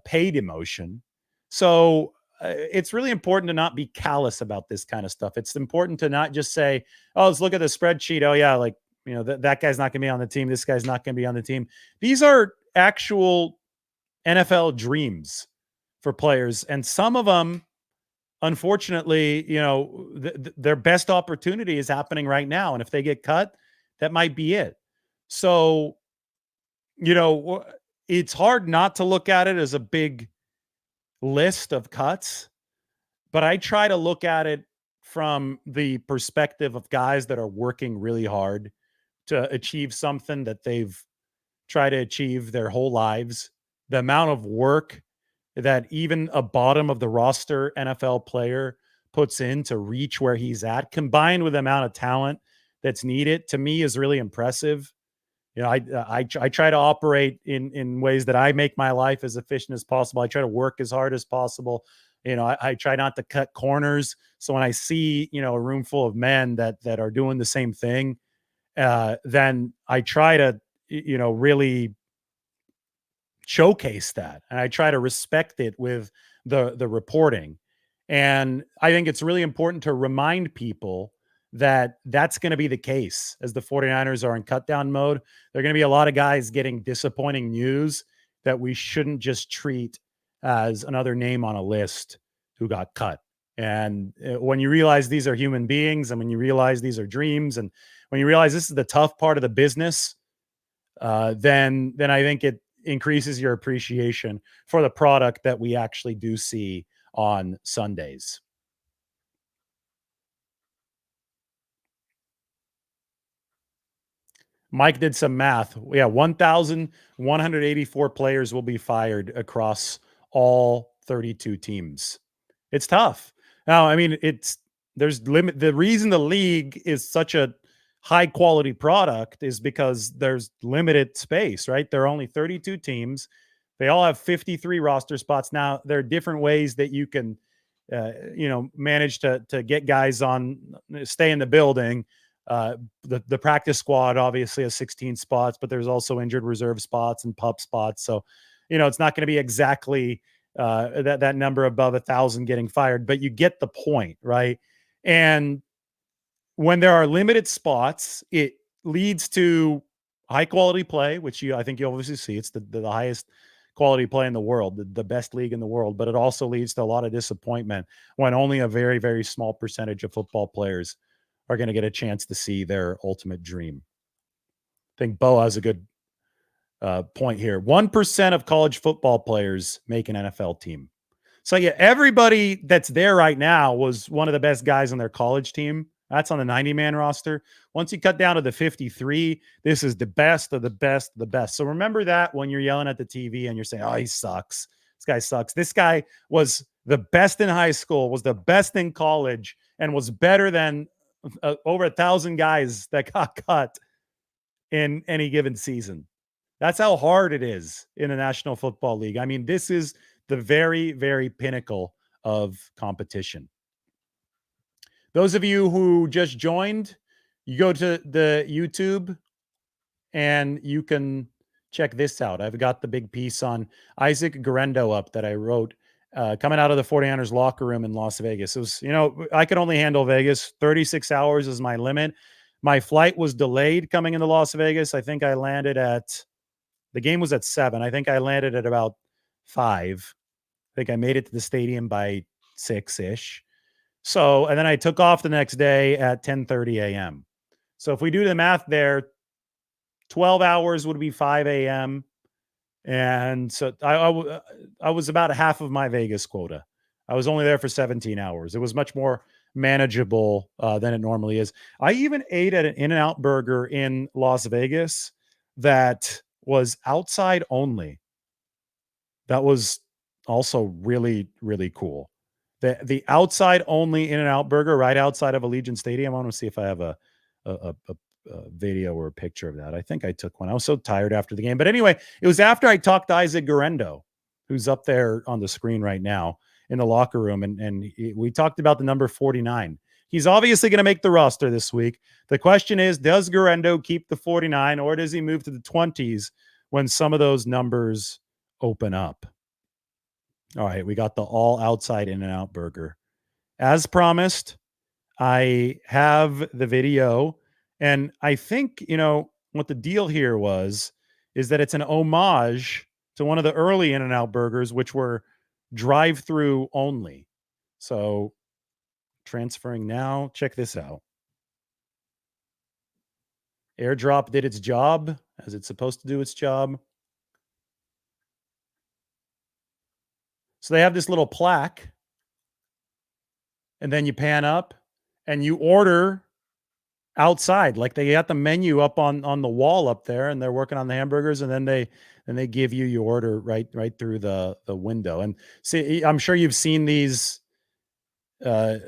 paid emotion. So it's really important to not be callous about this kind of stuff. It's important to not just say, "Oh, let's look at the spreadsheet. Oh yeah, like that guy's not going to be on the team. This guy's not going to be on the team." These are actual NFL dreams for players, and some of them, unfortunately, their best opportunity is happening right now, and if they get cut, that might be it. So, you know, it's hard not to look at it as a big list of cuts, but I try to look at it from the perspective of guys that are working really hard to achieve something that they've tried to achieve their whole lives. The amount of work that even a bottom of the roster NFL player puts in to reach where he's at, combined with the amount of talent that's needed, to me is really impressive. I try to operate in ways that I make my life as efficient as possible. I try to work as hard as possible. I try not to cut corners. So when I see a room full of men that are doing the same thing, then I try to really showcase that, and I try to respect it with the reporting. And I think it's really important to remind people that that's going to be the case as the 49ers are in cut down mode. There are going to be a lot of guys getting disappointing news that we shouldn't just treat as another name on a list who got cut. And when you realize these are human beings, and when you realize these are dreams, and when you realize this is the tough part of the business, then I think it increases your appreciation for the product that we actually do see on Sundays. Mike did some math. Yeah, 1,184 players will be fired across all 32 teams. It's tough. Now, I mean, there's limit. The reason the league is such a high quality product is because there's limited space, right? There are only 32 teams. They all have 53 roster spots. Now, there are different ways that you can, manage to get guys on, stay in the building. The practice squad obviously has 16 spots, but there's also injured reserve spots and pup spots. So, it's not going to be exactly that number above 1,000 getting fired, but you get the point, right? And when there are limited spots, it leads to high quality play, which I think you obviously see. It's the highest quality play in the world, the best league in the world, but it also leads to a lot of disappointment when only a very, very small percentage of football players are going to get a chance to see their ultimate dream. I think Bo has a good point here. 1% of college football players make an NFL team. So yeah, everybody that's there right now was one of the best guys on their college team. That's on the 90-man roster. Once you cut down to the 53, this is the best of the best of the best. So remember that when you're yelling at the TV and you're saying, "Oh, he sucks. This guy sucks." This guy was the best in high school, was the best in college, and was better than over 1,000 guys that got cut in any given season. That's how hard it is in the National Football League. I mean, this is the very, very pinnacle of competition. Those of you who just joined, you go to the YouTube and you can check this out. I've got the big piece on Isaac Guerendo up that I wrote coming out of the 49ers locker room in Las Vegas. It was, I could only handle Vegas. 36 hours is my limit. My flight was delayed coming into Las Vegas. I think I landed the game was at 7. I think I landed at about 5. I think I made it to the stadium by 6-ish. So, and then I took off the next day at 10:30 a.m. So if we do the math there, 12 hours would be 5 a.m. And so I was about half of my Vegas quota. I was only there for 17 hours. It was much more manageable than it normally is. I even ate at an In-N-Out burger in Las Vegas that was outside only. That was also really, really cool. The outside only In-N-Out burger right outside of Allegiant Stadium. I want to see if I have a video or a picture of that. I think I took one. I was so tired after the game. But anyway, it was after I talked to Isaac Guerendo, who's up there on the screen right now in the locker room. And we talked about the number 49. He's obviously going to make the roster this week. The question is, does Guerendo keep the 49 or does he move to the 20s when some of those numbers open up? All right, we got the all outside In-N-Out burger. As promised, I have the video, and I think, what the deal here is that it's an homage to one of the early In-N-Out burgers, which were drive-through only. So, transferring now. Check this out. AirDrop did its job as it's supposed to do its job. So they have this little plaque, and then you pan up and you order outside. Like, they got the menu up on the wall up there, and they're working on the hamburgers, and then they give you your order right through the window. And see, I'm sure you've seen these uh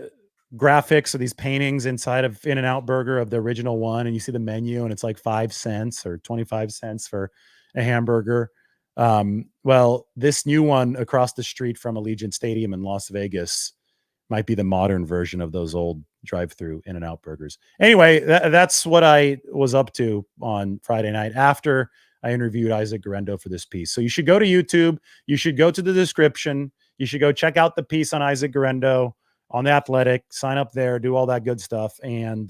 graphics or these paintings inside of In-N-Out Burger of the original one, and you see the menu and it's like 5 cents or 25 cents for a hamburger. Well, this new one across the street from Allegiant Stadium in Las Vegas might be the modern version of those old drive-through In-N-Out burgers. Anyway, that's what I was up to on Friday night after I interviewed Isaac Garendo for this piece. So you should go to YouTube. You should go to the description. You should go check out the piece on Isaac Garendo on The Athletic. Sign up there, do all that good stuff. And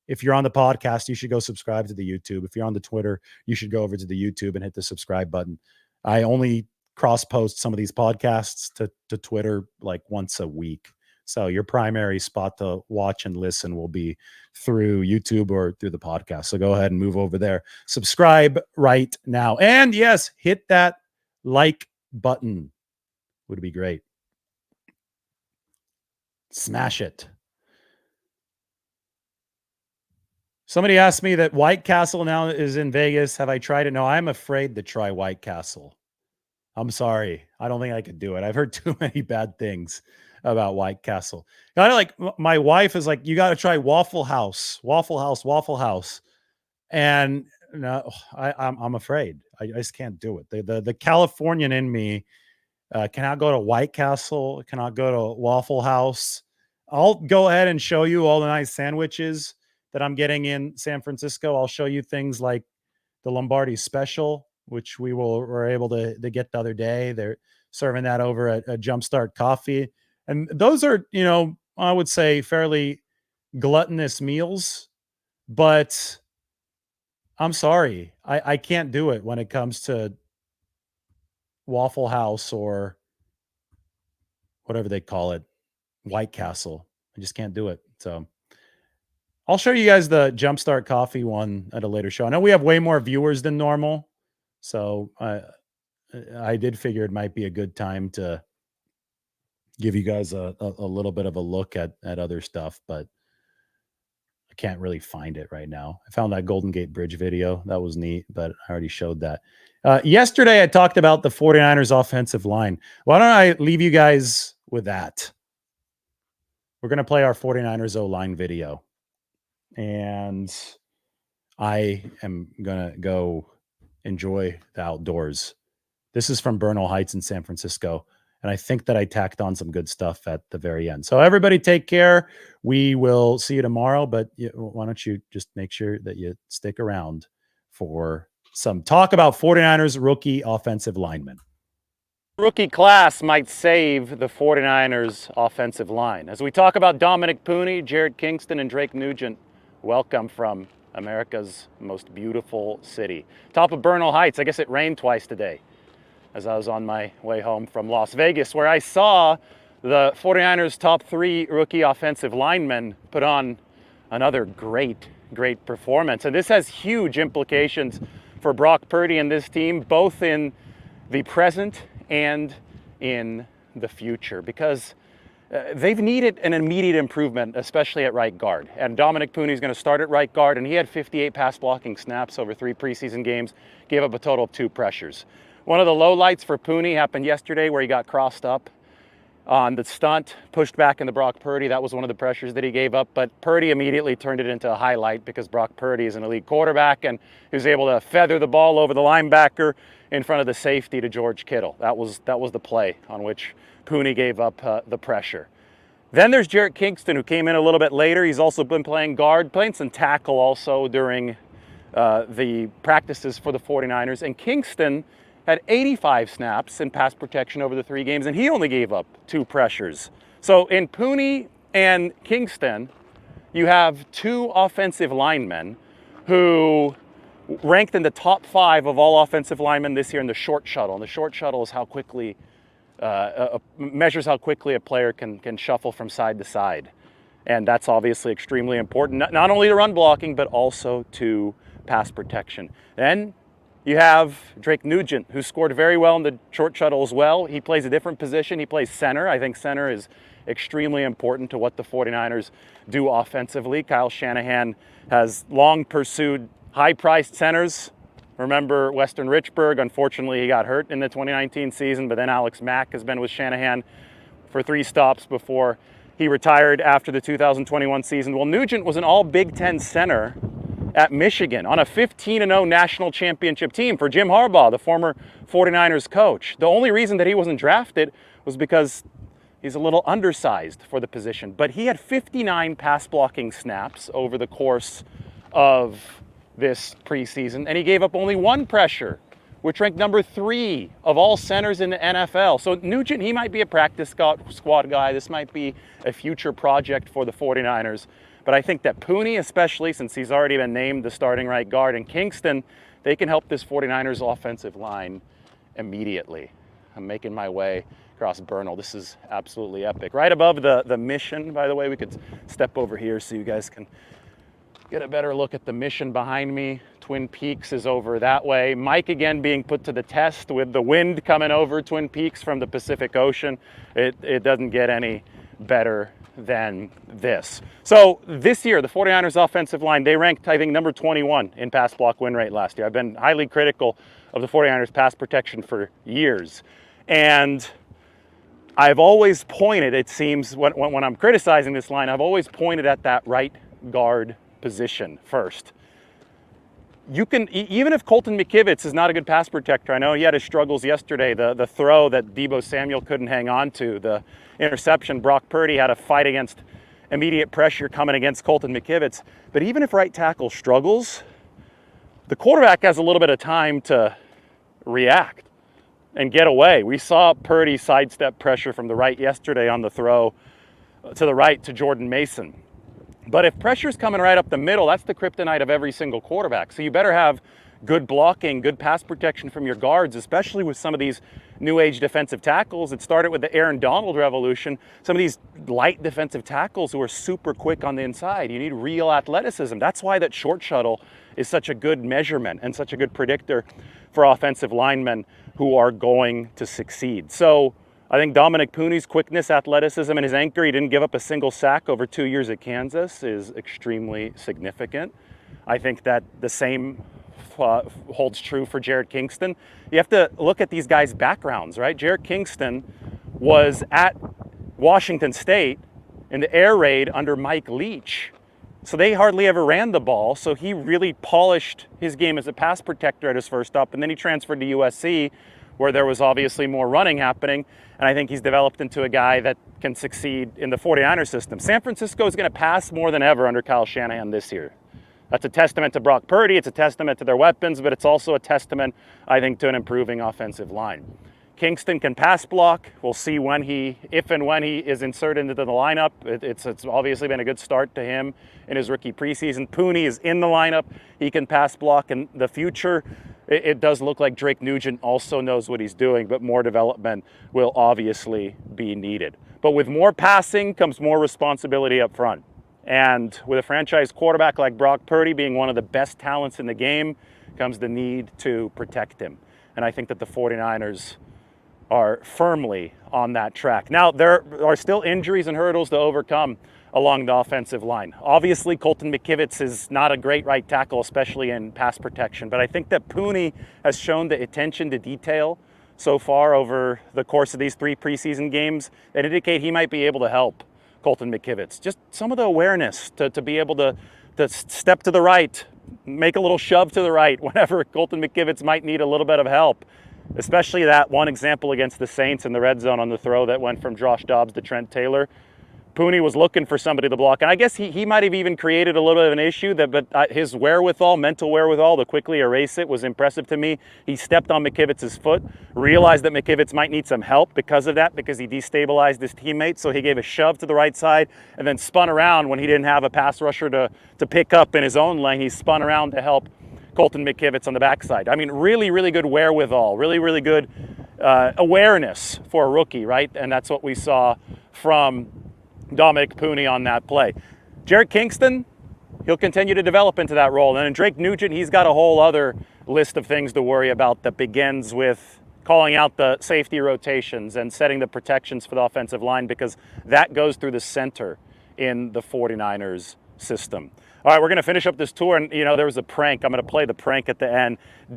if you're on the podcast, you should go subscribe to the YouTube. If you're on the Twitter, you should go over to the YouTube and hit the subscribe button. I only cross post some of these podcasts to Twitter like once a week. So your primary spot to watch and listen will be through YouTube or through the podcast. So go ahead and move over there. Subscribe right now. And yes, hit that like button. Would be great. Smash it. Somebody asked me that White Castle now is in Vegas. Have I tried it? No, I'm afraid to try White Castle. I'm sorry. I don't think I could do it. I've heard too many bad things about White Castle. Kind of like my wife is like, you got to try Waffle House, Waffle House, Waffle House. And no, I'm afraid. I just can't do it. The Californian in me cannot go to White Castle, cannot go to Waffle House. I'll go ahead and show you all the nice sandwiches that I'm getting in San Francisco. I'll show you things like the Lombardi Special, which were able to get the other day. They're serving that over at Jumpstart Coffee. And those are, I would say fairly gluttonous meals, but I'm sorry. I can't do it when it comes to Waffle House or whatever they call it, White Castle. I just can't do it. So I'll show you guys the Jumpstart Coffee one at a later show. I know we have way more viewers than normal, so I did figure it might be a good time to give you guys a little bit of a look at other stuff, but I can't really find it right now. I found that Golden Gate Bridge video. That was neat, but I already showed that. Yesterday, I talked about the 49ers offensive line. Why don't I leave you guys with that? We're going to play our 49ers O-line video. And I am going to go enjoy the outdoors. This is from Bernal Heights in San Francisco. And I think that I tacked on some good stuff at the very end. So everybody take care. We will see you tomorrow. But why don't you just make sure that you stick around for some talk about 49ers rookie offensive linemen. Rookie class might save the 49ers offensive line. As we talk about Dominic Pooney, Jared Kingston, and Drake Nugent, welcome from America's most beautiful city. Top of Bernal Heights. I guess it rained twice today as I was on my way home from Las Vegas, where I saw the 49ers' top 3 rookie offensive linemen put on another great performance. And this has huge implications for Brock Purdy and this team, both in the present and in the future, because they've needed an immediate improvement, especially at right guard. And Dominic Pooney is going to start at right guard, and he had 58 pass blocking snaps over 3 preseason games, gave up a total of 2 pressures. One of the lowlights for Pooney happened yesterday where he got crossed up on the stunt, pushed back into Brock Purdy. That was one of the pressures that he gave up, but Purdy immediately turned it into a highlight because Brock Purdy is an elite quarterback, and he was able to feather the ball over the linebacker in front of the safety to George Kittle. That was the play on which Pooney gave up the pressure. Then there's Jared Kingston, who came in a little bit later. He's also been playing guard, playing some tackle also during the practices for the 49ers. And Kingston had 85 snaps in pass protection over the 3 games, and he only gave up 2 pressures. So in Pooney and Kingston, you have 2 offensive linemen who ranked in the top 5 of all offensive linemen this year in the short shuttle. And the short shuttle is how quickly, measures how quickly a player can shuffle from side to side. And that's obviously extremely important, not only to run blocking, but also to pass protection. Then you have Drake Nugent, who scored very well in the short shuttle as well. He plays a different position. He plays center. I think center is extremely important to what the 49ers do offensively. Kyle Shanahan has long pursued high-priced centers. Remember Weston Richburg, unfortunately he got hurt in the 2019 season, but then Alex Mack has been with Shanahan for 3 stops before he retired after the 2021 season. Well, Nugent was an all Big Ten center at Michigan on a 15-0 national championship team for Jim Harbaugh, the former 49ers coach. The only reason that he wasn't drafted was because he's a little undersized for the position, but he had 59 pass blocking snaps over the course of this preseason, and he gave up only 1 pressure, which ranked number 3 of all centers in the NFL. So Nugent, he might be a practice squad guy. This might be a future project for the 49ers. But I think that Pooney, especially since he's already been named the starting right guard, and Kingston, they can help this 49ers offensive line immediately. I'm making my way across Bernal. This is absolutely epic. Right above the mission, by the way, we could step over here so you guys can get a better look at the mission behind me. Twin Peaks is over that way. Mike again being put to the test with the wind coming over Twin Peaks from the Pacific Ocean. It doesn't get any better than this. So this year, the 49ers offensive line, they ranked, I think, number 21 in pass block win rate last year. I've been highly critical of the 49ers pass protection for years. And I've always pointed, it seems, when I'm criticizing this line, I've always pointed at that right guard position first. You can, even if Colton McKivitz is not a good pass protector, I know he had his struggles yesterday, the throw that Deebo Samuel couldn't hang on to, the interception, Brock Purdy had a fight against immediate pressure coming against Colton McKivitz. But even if right tackle struggles, the quarterback has a little bit of time to react and get away. We saw Purdy sidestep pressure from the right yesterday on the throw to the right to Jordan Mason. But if pressure's coming right up the middle, that's the kryptonite of every single quarterback. So you better have good blocking, good pass protection from your guards, especially with some of these new age defensive tackles. It started with the Aaron Donald revolution. Some of these light defensive tackles who are super quick on the inside. You need real athleticism. That's why that short shuttle is such a good measurement and such a good predictor for offensive linemen who are going to succeed. So I think Dominic Pooney's quickness, athleticism, and his anchor, he didn't give up a single sack over 2 years at Kansas, is extremely significant. I think that the same holds true for Jared Kingston. You have to look at these guys' backgrounds, right? Jared Kingston was at Washington State in the air raid under Mike Leach. So they hardly ever ran the ball. So he really polished his game as a pass protector at his first stop. And then he transferred to USC, where there was obviously more running happening. And I think he's developed into a guy that can succeed in the 49ers system. San Francisco is going to pass more than ever under Kyle Shanahan this year. That's a testament to Brock Purdy. It's a testament to their weapons, but it's also a testament, I think, to an improving offensive line. Kingston can pass block. We'll see if and when he is inserted into the lineup. It's obviously been a good start to him in his rookie preseason. Pooney is in the lineup. He can pass block in the future. It does look like Drake Nugent also knows what he's doing, but more development will obviously be needed. But with more passing comes more responsibility up front. And with a franchise quarterback like Brock Purdy being one of the best talents in the game comes the need to protect him. And I think that the 49ers are firmly on that track. Now, there are still injuries and hurdles to overcome along the offensive line. Obviously, Colton McKivitz is not a great right tackle, especially in pass protection. But I think that Pooney has shown the attention to detail so far over the course of these 3 preseason games that indicate he might be able to help Colton McKivitz. Just some of the awareness to be able to step to the right, make a little shove to the right whenever Colton McKivitz might need a little bit of help. Especially that one example against the Saints in the red zone on the throw that went from Josh Dobbs to Trent Taylor. Pooney was looking for somebody to block. And I guess he might have even created a little bit of an issue, but his wherewithal, mental wherewithal to quickly erase it was impressive to me. He stepped on McKivitz's foot, realized that McKivitz might need some help because of that, because he destabilized his teammate. So he gave a shove to the right side and then spun around when he didn't have a pass rusher to pick up in his own lane. He spun around to help Colton McKivitz on the backside. I mean, really, really good wherewithal, really, really good awareness for a rookie, right? And that's what we saw from Dominic Pooney on that play. Jared Kingston, he'll continue to develop into that role. And then Drake Nugent, he's got a whole other list of things to worry about that begins with calling out the safety rotations and setting the protections for the offensive line, because that goes through the center in the 49ers system. All right, we're going to finish up this tour, and there was a prank. I'm going to play the prank at the end.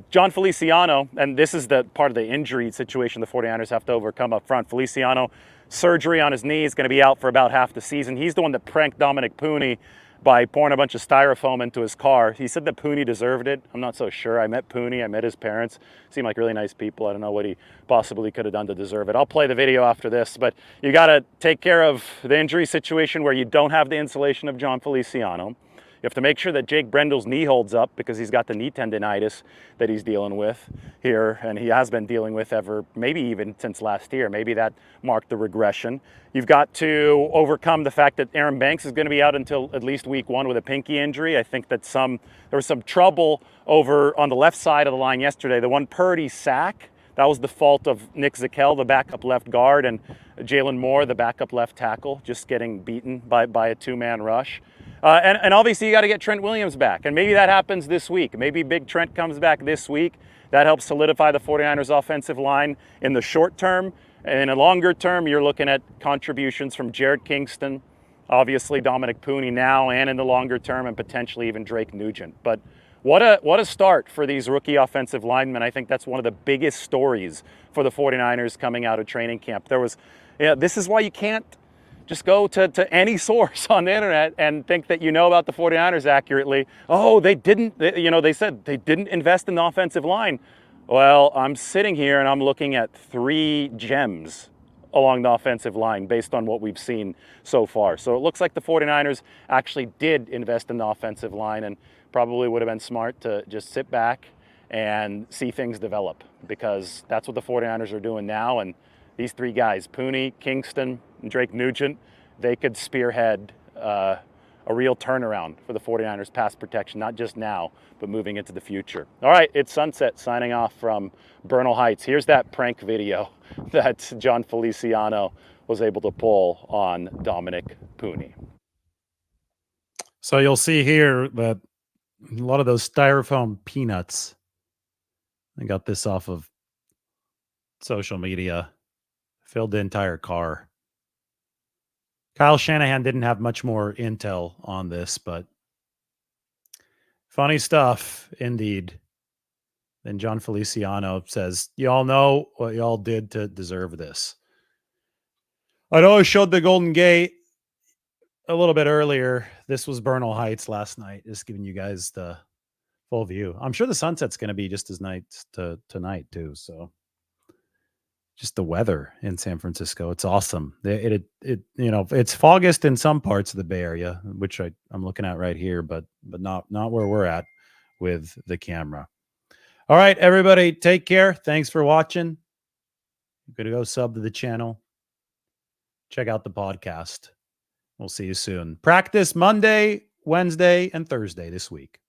John Feliciano, and this is the part of the injury situation the 49ers have to overcome up front. Feliciano, surgery on his knee, is going to be out for about half the season. He's the one that pranked Dominic Pooney by pouring a bunch of styrofoam into his car. He said that Pooney deserved it. I'm not so sure. I met Pooney. I met his parents. Seemed like really nice people. I don't know what he possibly could have done to deserve it. I'll play the video after this, but you got to take care of the injury situation where you don't have the insulation of John Feliciano. You have to make sure that Jake Brendel's knee holds up, because he's got the knee tendonitis that he's dealing with here, and he has been dealing with maybe even since last year. Maybe that marked the regression. You've got to overcome the fact that Aaron Banks is going to be out until at least week 1 with a pinky injury. I think that there was some trouble over on the left side of the line yesterday. The one Purdy sack, that was the fault of Nick Zakelj, the backup left guard, and Jalen Moore, the backup left tackle, just getting beaten by a two-man rush. And obviously you got to get Trent Williams back, and maybe that happens this week. Maybe Big Trent comes back this week. That helps solidify the 49ers offensive line in the short term. And in a longer term, you're looking at contributions from Jared Kingston, obviously Dominic Pooney now, and in the longer term, and potentially even Drake Nugent. But what a start for these rookie offensive linemen. I think that's one of the biggest stories for the 49ers coming out of training camp. This is why you can't just go to any source on the internet and think that you know about the 49ers accurately. Oh, they said they didn't invest in the offensive line. Well, I'm sitting here and I'm looking at 3 gems along the offensive line based on what we've seen so far. So it looks like the 49ers actually did invest in the offensive line, and probably would have been smart to just sit back and see things develop, because that's what the 49ers are doing now. And these 3 guys, Pooney, Kingston, and Drake Nugent, they could spearhead a real turnaround for the 49ers pass protection, not just now, but moving into the future. All right, it's Sunset signing off from Bernal Heights. Here's that prank video that John Feliciano was able to pull on Dominic Pooney. So you'll see here that a lot of those styrofoam peanuts, I got this off of social media, filled the entire car. Kyle Shanahan didn't have much more intel on this, but funny stuff indeed. Then John Feliciano says, y'all know what y'all did to deserve this. I know I showed the Golden Gate a little bit earlier. This was Bernal Heights last night, just giving you guys the full view. I'm sure the sunset's going to be just as nice tonight too. So just the weather in San Francisco, it's awesome. It's foggest in some parts of the Bay Area, which I'm looking at right here, but not where we're at with the camera. All right, everybody, take care. Thanks for watching. I'm going to go sub to the channel. Check out the podcast. We'll see you soon. Practice Monday, Wednesday, and Thursday this week.